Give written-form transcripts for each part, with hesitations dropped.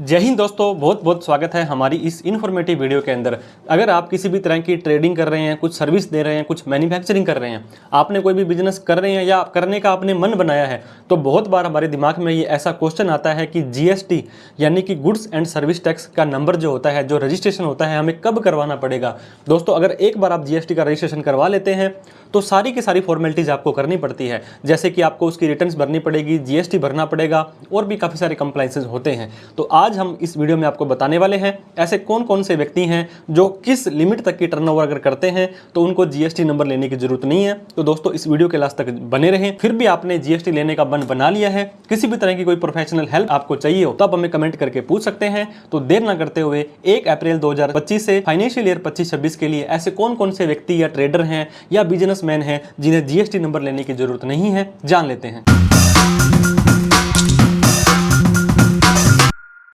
जय हिंद दोस्तों, बहुत बहुत स्वागत है हमारी इस इन्फॉर्मेटिव वीडियो के अंदर। अगर आप किसी भी तरह की ट्रेडिंग कर रहे हैं, कुछ सर्विस दे रहे हैं, कुछ मैन्युफैक्चरिंग कर रहे हैं, आपने कोई भी बिजनेस कर रहे हैं या करने का आपने मन बनाया है, तो बहुत बार हमारे दिमाग में ये ऐसा क्वेश्चन आता है कि जीएसटी यानी कि गुड्स एंड सर्विस टैक्स का नंबर जो होता है, जो रजिस्ट्रेशन होता है, हमें कब करवाना पड़ेगा। दोस्तों, अगर एक बार आप जीएसटी का रजिस्ट्रेशन करवा लेते हैं तो सारी की सारी फॉर्मेलिटीज़ आपको करनी पड़ती है, जैसे कि आपको उसकी रिटर्न्स भरनी पड़ेगी, जीएसटी भरना पड़ेगा और भी काफ़ी सारे कंप्लाइंसेस होते हैं। तो आज हम इस वीडियो में आपको बताने वाले हैं ऐसे कौन कौन से व्यक्ति हैं जो किस लिमिट तक की टर्नओवर अगर करते हैं तो उनको जीएसटी नंबर लेने की जरूरत नहीं है। तो दोस्तों, इस वीडियो के लास्ट तक बने रहें। फिर भी आपने जीएसटी लेने का मन बना लिया है, किसी भी तरह की कोई प्रोफेशनल हेल्प आपको चाहिए हो, तो आप हमें कमेंट करके पूछ सकते हैं। तो देर ना करते हुए 1 अप्रैल 2025 से फाइनेंशियल ईयर 25-26 के लिए ऐसे कौन कौन से व्यक्ति या ट्रेडर हैं या बिजनेसमैन हैं जिन्हें जीएसटी नंबर लेने की जरूरत नहीं है, जान लेते हैं।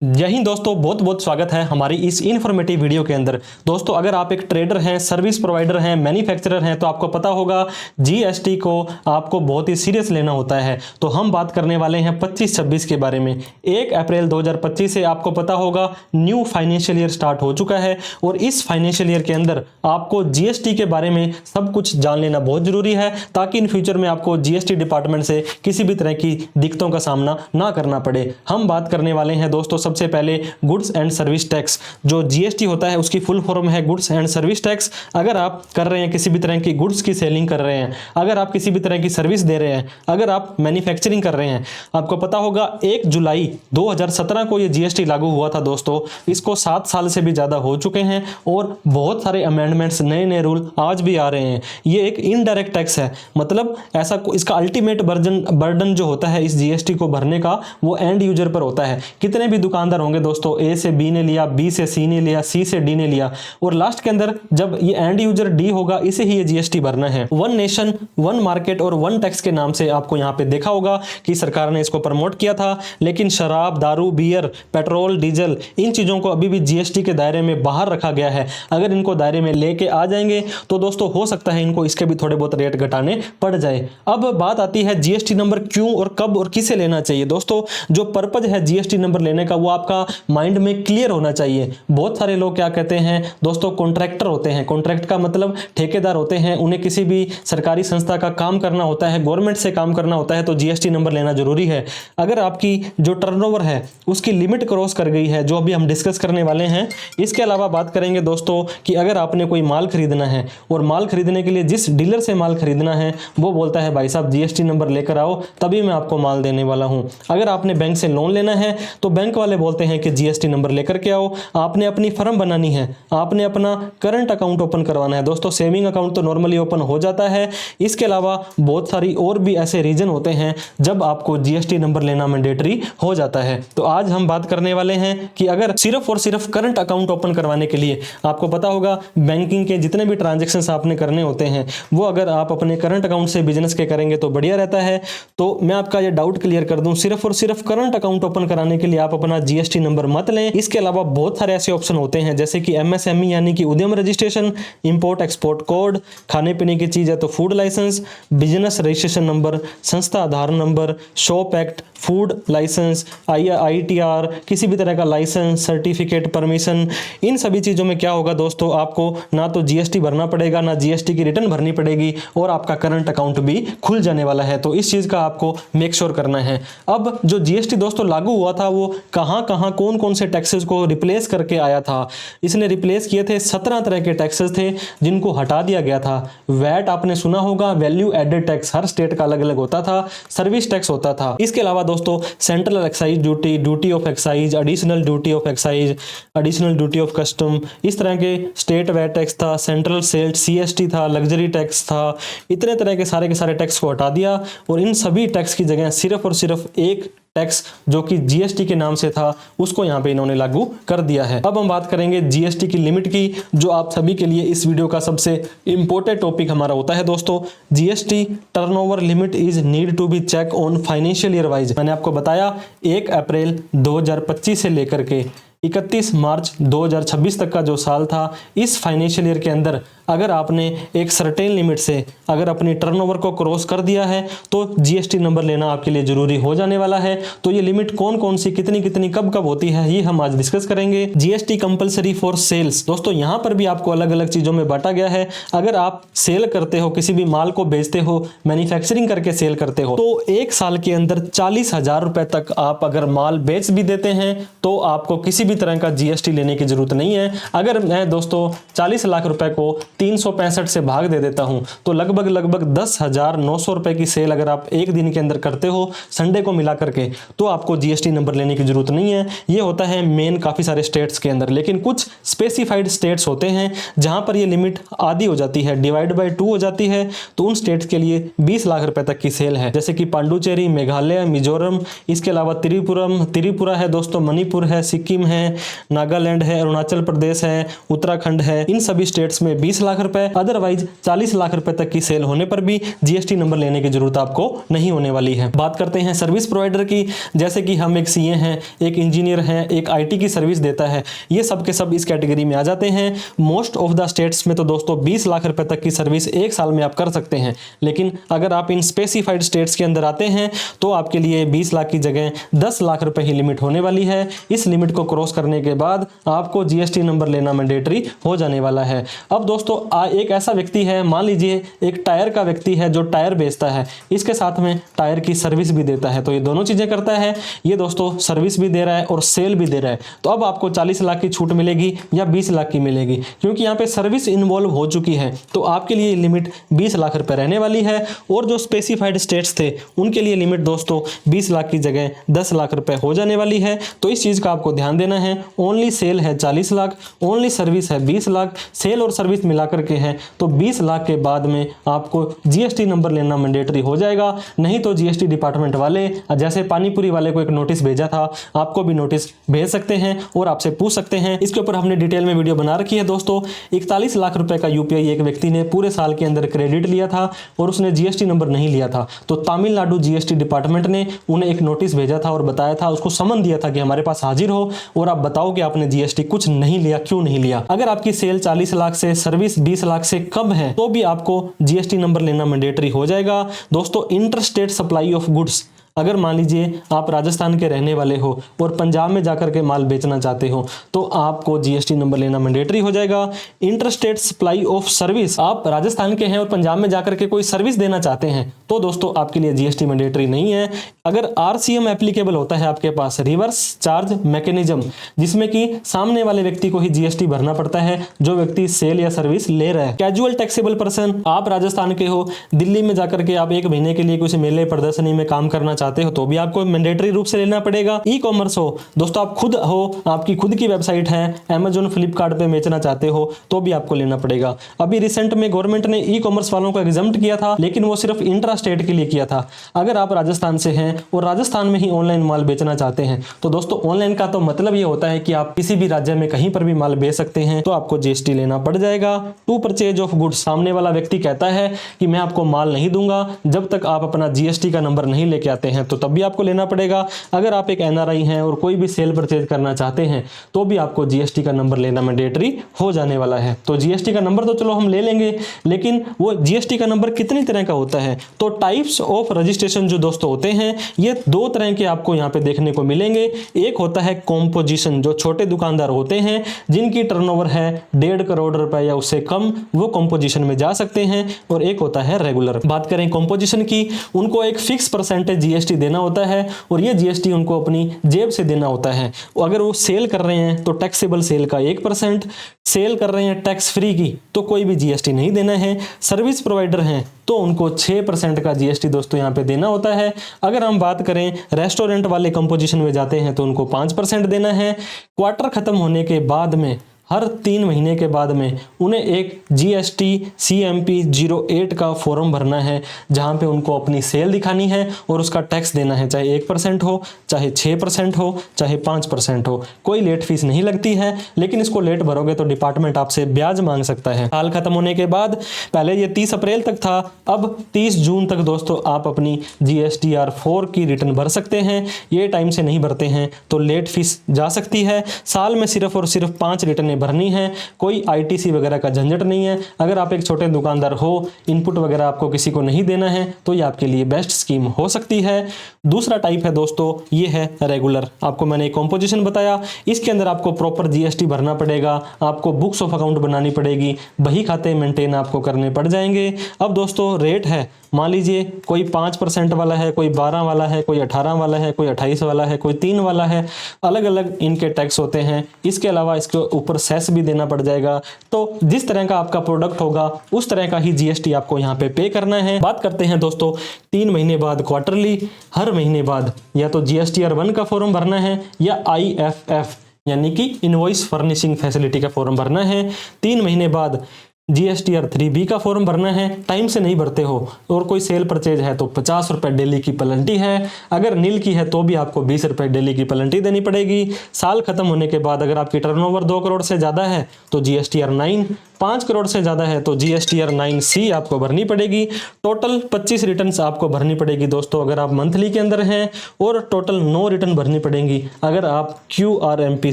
जय हिंद दोस्तों, बहुत बहुत स्वागत है हमारी इस इन्फॉर्मेटिव वीडियो के अंदर। दोस्तों, अगर आप एक ट्रेडर हैं, सर्विस प्रोवाइडर हैं, मैन्युफैक्चरर हैं, तो आपको पता होगा जीएसटी को आपको बहुत ही सीरियस लेना होता है। तो हम बात करने वाले हैं 25-26 के बारे में। 1 अप्रैल 2025 से आपको पता होगा न्यू फाइनेंशियल ईयर स्टार्ट हो चुका है और इस फाइनेंशियल ईयर के अंदर आपको जीएसटी के बारे में सब कुछ जान लेना बहुत जरूरी है, ताकि इन फ्यूचर में आपको जीएसटी डिपार्टमेंट से किसी भी तरह की दिक्कतों का सामना ना करना पड़े। हम बात करने वाले हैं दोस्तों सबसे पहले गुड्स एंड सर्विस टैक्स। जो जीएसटी होता है उसकी फुल फॉर्म है गुड्स एंड सर्विस टैक्स। अगर आप कर रहे हैं किसी भी तरह की गुड्स की सेलिंग कर रहे हैं, अगर आप किसी भी तरह की सर्विस दे रहे हैं, अगर आप मैन्युफैक्चरिंग कर रहे हैं, आपको पता होगा 1 जुलाई 2017 को ये जीएसटी लागू हुआ था दोस्तों। इसको 7 साल से भी ज्यादा हो चुके हैं और बहुत सारे अमेंडमेंट्स, नए नए रूल आज भी आ रहे हैं। ये एक इनडायरेक्ट टैक्स है, मतलब ऐसा इसका अल्टीमेट बर्डन जो होता है इस जीएसटी को भरने का, वो एंड यूजर पर होता है। कितने भी दुकानदार होंगे दोस्तों, ए से बी ने लिया, बी से सी ने लिया, सी से डी ने लिया, और लास्ट के अंदर जब ये एंड यूजर डी होगा, इसे ही ये जीएसटी भरना है। वन नेशन वन मार्केट और वन टैक्स के नाम से आपको यहाँ पे देखा होगा कि सरकार ने इसको प्रमोट किया था, लेकिन शराब, दारू, बियर, पेट्रोल, डीजल, इन चीजों को अभी भी जीएसटी के दायरे में बाहर रखा गया है। अगर इनको दायरे में लेके आ जाएंगे तो दोस्तों हो सकता है इनको इसके भी थोड़े बहुत रेट घटाने पड़ जाए। अब बात आती है जीएसटी नंबर क्यों और कब और किसे लेना चाहिए। दोस्तों, जो पर्पज है जीएसटी नंबर लेने का वो आपका माइंड में क्लियर होना चाहिए। बहुत सारे लोग क्या कहते हैं दोस्तों, कॉन्ट्रैक्टर होते हैं। कॉन्ट्रैक्ट का मतलब ठेकेदार होते हैं, उन्हें किसी भी सरकारी संस्था का काम करना होता है, गवर्नमेंट से काम करना होता है, तो जीएसटी नंबर लेना जरूरी है। अगर आपकी जो टर्नओवर है उसकी लिमिट क्रॉस कर गई है, जो अभी हम डिस्कस करने वाले हैं। इसके अलावा बात करेंगे दोस्तों कि अगर आपने कोई माल खरीदना है और माल खरीदने के लिए जिस डीलर से माल खरीदना है वो बोलता है भाई साहब जीएसटी नंबर लेकर आओ तभी मैं आपको माल देने वाला हूं। अगर आपने बैंक से लोन लेना है तो बैंक वाले बोलते हैं कि जीएसटी नंबर लेकर के आओ। आपने अपनी फर्म बनानी है, आपने अपना करंट अकाउंट ओपन करवाना है। दोस्तों, सेविंग अकाउंट तो नॉर्मली ओपन हो जाता है, इसके अलावा बहुत सारी और भी ऐसे रीजन होते हैं जब आपको जीएसटी नंबर लेना मैंडेटरी हो जाता है। तो आज हम बात करने वाले हैं कि अगर सिर्फ और सिर्फ करंट अकाउंट ओपन करवाने के लिए, आपको पता होगा बैंकिंग के जितने भी ट्रांजेक्शन्स आपने करने होते हैं वो अगर आप अपने करंट अकाउंट से बिजनेस के करेंगे तो बढ़िया रहता है। तो मैं आपका ये डाउट क्लियर कर दूं, सिर्फ और सिर्फ करंट अकाउंट ओपन कराने के लिए आप अपना जीएसटी नंबर मत लें। इसके अलावा बहुत सारे ऐसे ऑप्शन होते हैं जैसे कि एमएसएमई यानी कि उद्यम रजिस्ट्रेशन, इंपोर्ट एक्सपोर्ट कोड, खाने पीने की चीज है तो food licence, business registration number, संस्था Aadhaar number, shop act, food licence, ITR, किसी भी तरह का लाइसेंस, सर्टिफिकेट, परमिशन। इन सभी चीजों में क्या होगा दोस्तों, आपको ना तो जीएसटी भरना पड़ेगा, ना जीएसटी की रिटर्न भरनी पड़ेगी और आपका करंट अकाउंट भी खुल जाने वाला है। तो इस चीज का आपको मेक श्योर करना है। अब जो जीएसटी दोस्तों लागू हुआ था वो कहां कहां कौन कौन से टैक्सेस को रिप्लेस करके आया था। इसने रिप्लेस किए थे 17 तरह के टैक्सेस थे जिनको हटा दिया गया था। वैट आपने सुना होगा, वैल्यू एडेड टैक्स, हर स्टेट का अलग अलग होता था। सर्विस टैक्स होता था। इसके अलावा दोस्तों central excise duty, duty of excise, additional duty of excise, additional duty of custom, इस तरह के स्टेट वैट टैक्स था, सेंट्रल सेल्स, सीएसटी था, लग्जरी टैक्स था। इतने तरह के सारे टैक्स को हटा दिया और इन सभी टैक्स की जगह सिर्फ और सिर्फ एक टैक्स जो कि जीएसटी के नाम से था उसको यहाँ पे इन्होंने लागू कर दिया है। अब हम बात करेंगे जीएसटी की लिमिट की, जो आप सभी के लिए इस वीडियो का सबसे इंपॉर्टेंट टॉपिक हमारा होता है दोस्तों। GST turnover limit is need to be check on financial year wise. मैंने आपको बताया 1 अप्रैल 2025 से लेकर के 31 मार्च 2026 तक का जो साल था, इस फाइनेंशियल ईयर के अंदर अगर आपने एक सर्टेन लिमिट से अगर अपनी टर्नओवर को क्रॉस कर दिया है तो जीएसटी नंबर लेना आपके लिए जरूरी हो जाने वाला है। तो ये लिमिट कौन कौन सी, कितनी कितनी, कब कब होती है, ये हम आज डिस्कस करेंगे। जीएसटी कंपलसरी फॉर सेल्स, दोस्तों यहां पर भी आपको अलग अलग चीजों में बांटा गया है। अगर आप सेल करते हो, किसी भी माल को बेचते हो, मैन्युफैक्चरिंग करके सेल करते हो, तो एक साल के अंदर 40,000 रुपए तक आप अगर माल बेच भी देते हैं तो आपको किसी भी तरह का जीएसटी लेने की जरूरत नहीं है। अगर मैं दोस्तों 40 लाख रुपए को 365 से भाग दे देता हूं तो लगभग 10,900 रुपए की सेल अगर आप एक दिन के अंदर करते हो, संडे को मिला करके, तो आपको जीएसटी नंबर लेने की जरूरत नहीं है। ये होता है मेन काफी सारे स्टेट्स के अंदर, लेकिन कुछ स्पेसिफाइड स्टेट्स होते हैं जहां पर ये लिमिट आधी हो जाती है, डिवाइड बाय 2 हो जाती है। तो उन स्टेट्स के लिए 20 लाख रुपए तक की सेल है, जैसे कि पांडुचेरी, मेघालय, मिजोरम, इसके अलावा त्रिपुरा है दोस्तों, मणिपुर है, सिक्किम है, नागालैंड है, अरुणाचल प्रदेश है, उत्तराखंड है। इन सभी स्टेट्स में 20 लाख रुपए, अदरवाइज 40 लाख रुपए तक की सेल होने पर भी जीएसटी नंबर लेने की जरूरत आपको नहीं होने वाली है। बात करते हैं सर्विस प्रोवाइडर की, जैसे कि हम एक सीए हैं, एक इंजीनियर हैं, एक आईटी की सर्विस देता है, ये सब के सब इस कैटेगरी में आ जाते हैं। मोस्ट ऑफ द स्टेट्स में तो दोस्तों 20 लाख रुपए तक की सर्विस एक साल में आप कर सकते हैं, लेकिन अगर आप इन स्पेसिफाइड स्टेट्स के अंदर आते हैं तो आपके लिए 20 लाख की जगह 10 लाख रुपए ही लिमिट होने वाली है। इस लिमिट को क्रॉस करने के बाद आपको जीएसटी नंबर लेना मैंडेटरी हो जाने वाला है। अब दोस्तों एक ऐसा व्यक्ति है, मान लीजिए एक टायर का व्यक्ति है जो टायर बेचता है, इसके साथ में टायर की सर्विस भी देता है, तो ये दोनों चीजें करता है। ये दोस्तों सर्विस भी दे रहा है और सेल भी दे रहा है। तो अब आपको 40 लाख की छूट मिलेगी या 20 लाख की मिलेगी, क्योंकि यहाँ पे सर्विस इन्वॉल्व हो चुकी है। तो आपके लिए लिमिट 20 लाख रुपए रहने वाली है। और जो स्पेसिफाइड स्टेट्स थे उनके लिए लिमिट दोस्तों 20 लाख की जगह 10 लाख रुपए हो जाने वाली है। तो इस चीज का आपको ध्यान देना है। ओनली सेल है 40 लाख, ओनली सर्विस है 20 लाख, सेल और सर्विस मिलाकर के है तो 20 लाख के बाद में आपको जीएसटी नंबर लेना मैंडेटरी हो जाएगा। नहीं तो जीएसटी डिपार्टमेंट वाले, जैसे पानीपुरी वाले को एक नोटिस भेजा था, आपको भी नोटिस भेज सकते हैं और आपसे पूछ सकते हैं। इसके ऊपर हमने डिटेल में वीडियो बना रखी है दोस्तों। 41 लाख रुपए का यूपीआई एक व्यक्ति ने पूरे साल के अंदर क्रेडिट लिया था और उसने जीएसटी नंबर नहीं लिया था, तो तमिलनाडु जीएसटी डिपार्टमेंट ने उन्हें एक नोटिस भेजा था और बताया था, उसको समन दिया था कि हमारे पास हाजिर हो और आप बताओ कि आपने जीएसटी कुछ नहीं लिया, क्यों नहीं लिया। अगर आपकी सेल 40 लाख से, सर्विस 20 लाख से कम है तो भी आपको जीएसटी नंबर लेना मैंडेटरी हो जाएगा। दोस्तों inter state supply of goods, अगर मान लीजिए आप राजस्थान के रहने वाले हो और पंजाब में जाकर के माल बेचना चाहते हो तो आपको जीएसटी नंबर लेना मैंडेटरी हो जाएगा। Inter state supply of service, आप राजस्थान के हैं और पंजाब में जाकर के कोई सर्विस देना चाहते हैं तो दोस्तों आपके लिए जीएसटी मैंडेटरी नहीं है। अगर आरसीएम एप्लीकेबल होता है आपके पास, रिवर्स चार्ज मैकेनिज्म, जिसमें कि सामने वाले व्यक्ति को ही जीएसटी भरना पड़ता है जो व्यक्ति सेल या सर्विस ले रहा है। कैजुअल टैक्सेबल पर्सन, आप राजस्थान के हो, दिल्ली में जाकर के आप एक महीने के लिए किसी मेले प्रदर्शनी में काम करना चाहते हो तो भी आपको मैंडेटरी रूप से लेना पड़ेगा। ई कॉमर्स हो दोस्तों, आप खुद हो, आपकी खुद की वेबसाइट है, अमेजोन फ्लिपकार्ट पे बेचना चाहते हो तो भी आपको लेना पड़ेगा। अभी रिसेंट में गवर्नमेंट ने ई कॉमर्स वालों को एग्जम्प्ट किया था, लेकिन वो सिर्फ इंट्रा स्टेट के लिए किया था। अगर आप राजस्थान से हैं और राजस्थान में ही ऑनलाइन माल बेचना चाहते हैं तो दोस्तों ऑनलाइन का तो मतलब ये होता है कि आप किसी भी राज्य में कहीं पर भी माल बेच सकते हैं, तो आपको जीएसटी लेना पड़ जाएगा। टू परचेज ऑफ गुड्स, सामने वाला व्यक्ति कहता है कि मैं आपको माल नहीं दूंगा जब तक आप अपना जीएसटी का नंबर नहीं लेके आते हैं, तो तब भी आपको लेना पड़ेगा। अगर आप एक एनआरआई हैं और कोई भी सेल परचेज करना चाहते हैं तो भी आपको जीएसटी का नंबर लेना मैंडेटरी हो जाने वाला है। तो जीएसटी का नंबर तो चलो हम ले लेंगे, लेकिन वो जीएसटी का नंबर कितनी तरह का होता है, तो टाइप्स ऑफ रजिस्ट्रेशन जो दोस्तों होते हैं ये 2 तरह के आपको यहाँ पे देखने को मिलेंगे। एक होता है कॉम्पोजिशन, जो छोटे दुकानदार होते हैं जिनकी टर्नओवर है 1.5 करोड़ रुपए या उससे कम, वो कॉम्पोजिशन में जा सकते हैं। और एक होता है रेगुलर। बात करें कॉम्पोजिशन की, उनको एक फिक्स परसेंटेज जीएसटी देना होता है और ये जीएसटी उनको अपनी जेब से देना होता है। अगर वो सेल कर रहे हैं तो टैक्सेबल सेल का 1%, सेल कर रहे हैं टैक्स फ्री की तो कोई भी जीएसटी नहीं देना है। सर्विस प्रोवाइडर हैं तो उनको 6% का जीएसटी दोस्तों यहाँ पे देना होता है। अगर हम बात करें रेस्टोरेंट वाले कंपोजिशन में जाते हैं तो उनको 5% देना है। क्वार्टर खत्म होने के बाद में हर 3 महीने के बाद में उन्हें एक GST CMP 08 का फॉर्म भरना है, जहां पे उनको अपनी सेल दिखानी है और उसका टैक्स देना है, चाहे 1% हो, चाहे 6% हो, चाहे 5% हो। कोई लेट फीस नहीं लगती है, लेकिन इसको लेट भरोगे तो डिपार्टमेंट आपसे ब्याज मांग सकता है। साल खत्म होने के बाद, पहले ये 30 अप्रैल तक था, अब 30 जून तक दोस्तों आप अपनी GSTR 4 की रिटर्न भर सकते हैं। ये टाइम से नहीं भरते हैं तो लेट फीस जा सकती है। साल में सिर्फ और सिर्फ 5 रिटर्नें भरनी है, कोई ITC वगैरह का झंझट नहीं है। अगर आप एक छोटे दुकानदार हो, इनपुट वगैरह आपको किसी को नहीं देना है, तो ये आपके लिए बेस्ट स्कीम हो सकती है। दूसरा टाइप है दोस्तों, ये है रेगुलर। आपको मैंने एक कॉम्पोजिशन बताया, इसके अंदर आपको प्रॉपर GST भरना पड़ेगा, आपको बुक्स ऑफ अकाउंट बनानी पड़ेगी, बही खाते मेंटेन आपको करने पड़ जाएंगे। अब दोस्तों रेट है, मान लीजिए कोई 5% वाला है, कोई 12 वाला है, कोई 18 वाला है, कोई 28 वाला है, कोई 3 वाला है, अलग अलग इनके टैक्स होते हैं। इसके अलावा इसके ऊपर सेस भी देना पड़ जाएगा। तो जिस तरह का आपका प्रोडक्ट होगा उस तरह का ही GST आपको यहाँ पे करना है। बात करते हैं दोस्तों 3 महीने बाद क्वार्टरली, हर महीने बाद या तो GSTR 1 का फॉर्म भरना है या IFF यानी कि इनवॉइस फर्निशिंग फैसिलिटी का फॉर्म भरना है। 3 महीने बाद GSTR 3B का फॉर्म भरना है। टाइम से नहीं भरते हो और कोई सेल परचेज है तो 50 रुपए डेली की पेनल्टी है। अगर नील की है तो भी आपको 20 रुपए डेली की पेनल्टी देनी पड़ेगी। साल खत्म होने के बाद अगर आपकी टर्नओवर 2 करोड़ से ज़्यादा है तो GSTR 9, 5 करोड़ से ज़्यादा है तो GSTR 9C आपको भरनी पड़ेगी। टोटल 25 रिटर्न्स आपको भरनी पड़ेगी दोस्तों अगर आप मंथली के अंदर हैं, और टोटल 9 रिटर्न भरनी पड़ेंगी अगर आप QRMP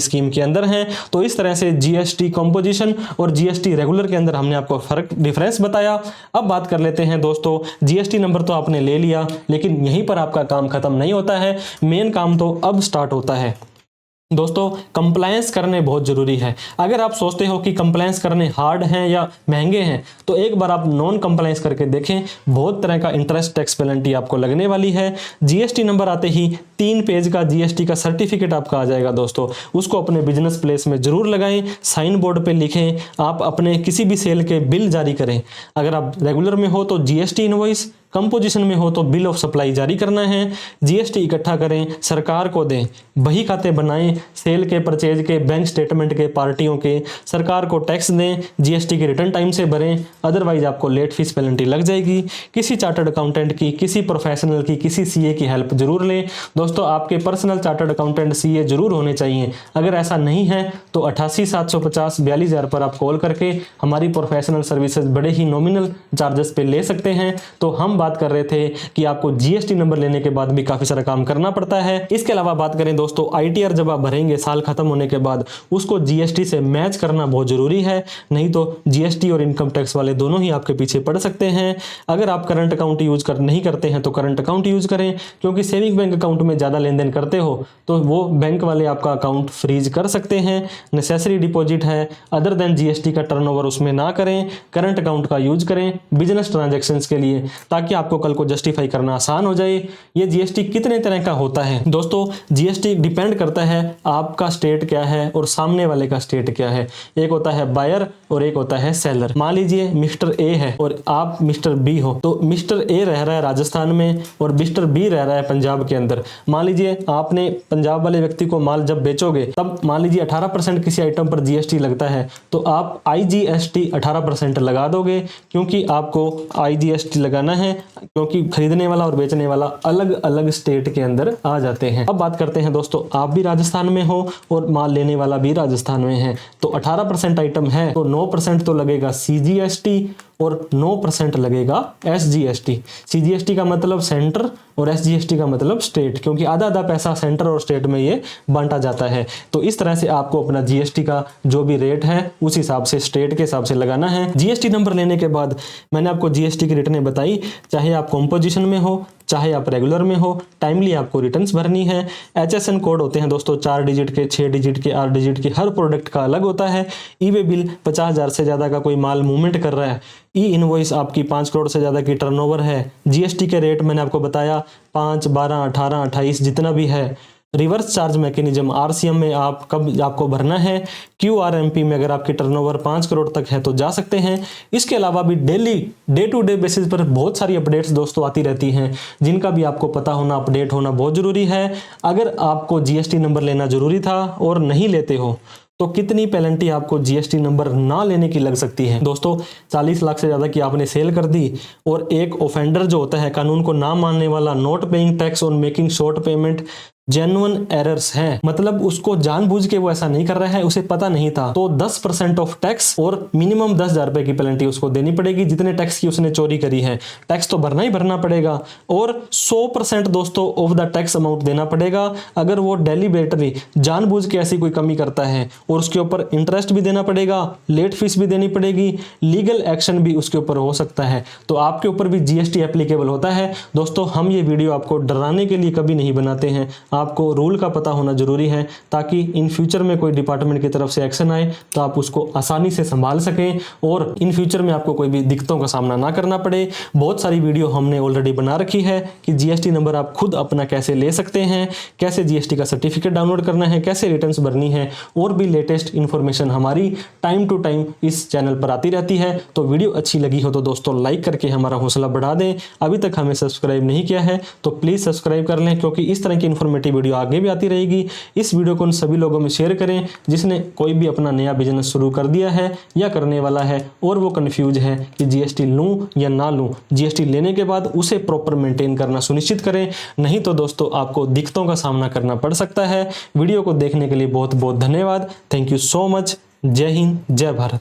स्कीम के अंदर हैं। तो इस तरह से GST कंपोजिशन और GST रेगुलर के अंदर हमने आपको फर्क डिफरेंस बताया। अब बात कर लेते हैं दोस्तों, GST नंबर तो आपने ले लिया, लेकिन यहीं पर आपका काम खत्म नहीं होता है, मेन काम तो अब स्टार्ट होता है। दोस्तों कंप्लायंस करने बहुत ज़रूरी है। अगर आप सोचते हो कि कंप्लायंस करने हार्ड हैं या महंगे हैं, तो एक बार आप नॉन कंप्लायंस करके देखें, बहुत तरह का इंटरेस्ट टैक्स पेनल्टी आपको लगने वाली है। GST नंबर आते ही 3 पेज का GST का सर्टिफिकेट आपका आ जाएगा दोस्तों, उसको अपने बिजनेस प्लेस में ज़रूर लगाएं, साइन बोर्ड पे लिखें, आप अपने किसी भी सेल के बिल जारी करें। अगर आप रेगुलर में हो तो GST इनवॉइस, कंपोजिशन में हो तो बिल ऑफ सप्लाई जारी करना है। GST इकट्ठा करें, सरकार को दें, बही खाते बनाएं, सेल के, परचेज के, बैंक स्टेटमेंट के, पार्टियों के, सरकार को टैक्स दें, GST की रिटर्न टाइम से भरें, अदरवाइज आपको लेट फीस पेनल्टी लग जाएगी। किसी चार्टर्ड अकाउंटेंट की, किसी प्रोफेशनल की, किसी CA की हेल्प जरूर लें दोस्तों। आपके पर्सनल चार्टर्ड अकाउंटेंट CA जरूर होने चाहिए। अगर ऐसा नहीं है तो 88 750 42,000 पर आप कॉल करके हमारी प्रोफेशनल सर्विसेज बड़े ही नॉमिनल चार्जेस पे ले सकते हैं। तो हम बात कर रहे थे कि आपको GST नंबर लेने के बाद भी काफी सारा काम करना पड़ता है। इसके अलावा बात करें दोस्तों, ITR जब आप भरेंगे साल खत्म होने के बाद, उसको GST से मैच करना बहुत जरूरी है, नहीं तो GST और इनकम टैक्स वाले दोनों ही आपके पीछे पड़ सकते हैं। अगर आप करंट अकाउंट यूज नहीं करते हैं तो करंट अकाउंट यूज करें, क्योंकि सेविंग बैंक अकाउंट में ज्यादा लेन देन करते हो तो वो बैंक वाले आपका अकाउंट फ्रीज कर सकते हैं। नेसेसरी डिपॉजिट है, अदर देन GST का टर्नओवर उसमें ना करें, करंट अकाउंट का यूज करें बिजनेस ट्रांजैक्शंस के लिए, ताकि आपको कल को जस्टिफाई करना आसान हो जाए। ये GST कितने तरह का होता है दोस्तों, GST डिपेंड करता है आपका स्टेट क्या है और सामने वाले का स्टेट क्या है। एक होता है बायर और एक होता है सेलर। मान लीजिए मिस्टर A है और आप मिस्टर B हो, तो मिस्टर A रह रहा है राजस्थान में और मिस्टर B रह रहा है पंजाब के अंदर। मान लीजिए आपने पंजाब वाले व्यक्ति को माल जब बेचोगे, तब मान लीजिए 18% किसी आइटम पर GST लगता है, तो आप IGST 18% लगा दोगे, क्योंकि आपको IGST लगाना है, क्योंकि खरीदने वाला और बेचने वाला अलग अलग स्टेट के अंदर आ जाते हैं। अब बात करते हैं दोस्तों, आप भी राजस्थान में हो और माल लेने वाला भी राजस्थान में है, तो 18% आइटम है तो 9% तो लगेगा CGST और 9% लगेगा SGST। CGST का मतलब सेंटर और SGST का मतलब स्टेट, क्योंकि आधा आधा पैसा सेंटर और स्टेट में ये बांटा जाता है। तो इस तरह से आपको अपना GST का जो भी रेट है उस हिसाब से स्टेट के हिसाब से लगाना है। GST नंबर लेने के बाद मैंने आपको GST की रिटर्नें बताई, चाहे आप कंपोजिशन में हो चाहे आप रेगुलर में हो, टाइमली आपको रिटर्न्स भरनी है। HSN कोड होते हैं दोस्तों 4 डिजिट के, 6 डिजिट के, 8 डिजिट के, हर प्रोडक्ट का अलग होता है। ई-वे बिल 50,000 से ज़्यादा का कोई माल मूवमेंट कर रहा है, ई इनवॉइस आपकी 5 करोड़ से ज़्यादा की टर्नओवर है, GST के रेट मैंने आपको बताया 5, 12, 18, 28 जितना भी है। रिवर्स चार्ज मैकेनिज्म RCM में आप कब आपको भरना है, QRMP में अगर आपकी टर्नओवर 5 करोड़ तक है तो जा सकते हैं। इसके अलावा भी daily day to day basis पर बहुत सारी अपडेट्स दोस्तों आती रहती हैं, जिनका भी आपको पता होना, अपडेट होना बहुत ज़रूरी है। अगर आपको GST नंबर लेना ज़रूरी था और नहीं लेते हो तो कितनी पेनल्टी आपको जीएसटी नंबर ना लेने की लग सकती है। दोस्तों 40 लाख से ज़्यादा की आपने सेल कर दी और एक ऑफेंडर जो होता है, कानून को ना मानने वाला, not paying tax on making short payment, genuine errors हैं, मतलब उसको जानबूझ के वो ऐसा नहीं कर रहा है, उसे पता नहीं था, तो 10% ऑफ टैक्स और मिनिमम 10,000 रुपए की पेनल्टी उसको देनी पड़ेगी। जितने टैक्स की उसने चोरी करी है, टैक्स तो भरना ही भरना पड़ेगा और 100% दोस्तों ऑफ द टैक्स अमाउंट देना पड़ेगा। अगर वो डेलिबरेटली जानबूझ के ऐसी कोई कमी करता है, और उसके ऊपर इंटरेस्ट भी देना पड़ेगा, लेट फीस भी देनी पड़ेगी, लीगल एक्शन भी उसके ऊपर हो सकता है, तो आपके ऊपर भी जीएसटी एप्लीकेबल होता है। दोस्तों हम ये वीडियो आपको डराने के लिए कभी नहीं बनाते हैं, आपको रूल का पता होना जरूरी है, ताकि इन फ्यूचर में कोई डिपार्टमेंट की तरफ से एक्शन आए तो आप उसको आसानी से संभाल सकें और इन फ्यूचर में आपको कोई भी दिक्कतों का सामना ना करना पड़े। बहुत सारी वीडियो हमने ऑलरेडी बना रखी है कि जीएसटी नंबर आप खुद अपना कैसे ले सकते हैं, कैसे जीएसटी का सर्टिफिकेट डाउनलोड करना है, कैसे रिटर्न्स भरनी है, और भी लेटेस्ट इंफॉर्मेशन हमारी टाइम टू टाइम इस चैनल पर आती रहती है। तो वीडियो अच्छी लगी हो तो दोस्तों लाइक करके हमारा हौसला बढ़ा दें। अभी तक हमें सब्सक्राइब नहीं किया है तो प्लीज सब्सक्राइब कर लें, क्योंकि इस तरह की इन्फॉर्मेटिव वीडियो आगे भी आती रहेगी। इस वीडियो को उन सभी लोगों में शेयर करें जिसने कोई भी अपना नया बिजनेस शुरू कर दिया है या करने वाला है और वो कंफ्यूज है कि जीएसटी लूं या ना लूं। जीएसटी लेने के बाद उसे प्रॉपर मेंटेन करना सुनिश्चित करें, नहीं तो दोस्तों आपको दिक्कतों का सामना करना पड़ सकता है। वीडियो को देखने के लिए बहुत बहुत धन्यवाद। Thank you so much. जय हिंद, जय भारत।